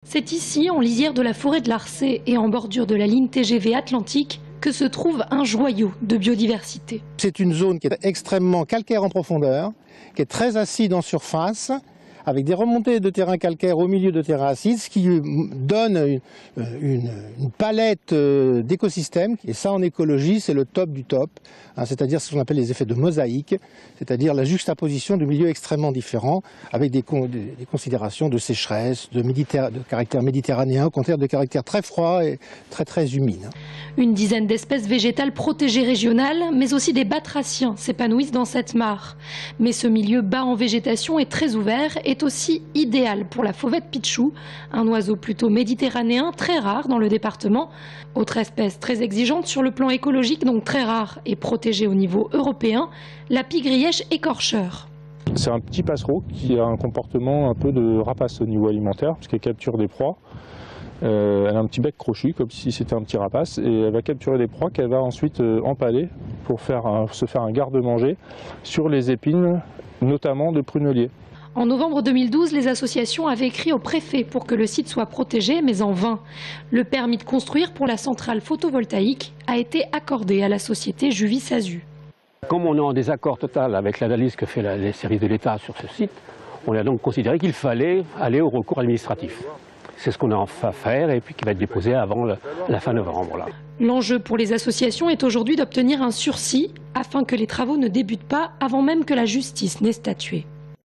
C'est ici, en lisière de la forêt de l'Arcet et en bordure de la ligne TGV Atlantique, que se trouve un joyau de biodiversité. C'est une zone qui est extrêmement calcaire en profondeur, qui est très acide en surface, avec des remontées de terrain calcaire au milieu de terrain acide, ce qui donne une palette d'écosystèmes. Et ça, en écologie, c'est le top du top, c'est-à-dire ce qu'on appelle les effets de mosaïque, c'est-à-dire la juxtaposition de milieux extrêmement différents, avec des considérations de sécheresse, de caractère méditerranéen, au contraire de caractère très froid et très humide. Une dizaine d'espèces végétales protégées régionales, mais aussi des batraciens s'épanouissent dans cette mare. Mais ce milieu bas en végétation et très ouvert est aussi idéal pour la fauvette pitchou, un oiseau plutôt méditerranéen très rare dans le département. Autre espèce très exigeante sur le plan écologique, donc très rare et protégée au niveau européen, la pie-grièche écorcheur. C'est un petit passereau qui a un comportement un peu de rapace au niveau alimentaire, puisqu'elle capture des proies. Elle a un petit bec crochu, comme si c'était un petit rapace, et elle va capturer des proies qu'elle va ensuite empaler pour se faire un garde-manger sur les épines, notamment de prunelier. En novembre 2012, les associations avaient écrit au préfet pour que le site soit protégé, mais en vain. Le permis de construire pour la centrale photovoltaïque a été accordé à la société Juvis-Azu. Comme on est en désaccord total avec l'analyse que fait les services de l'État sur ce site, on a donc considéré qu'il fallait aller au recours administratif. C'est ce qu'on a enfin faire et puis qui va être déposé avant la fin novembre. L'enjeu pour les associations est aujourd'hui d'obtenir un sursis afin que les travaux ne débutent pas avant même que la justice n'ait statué.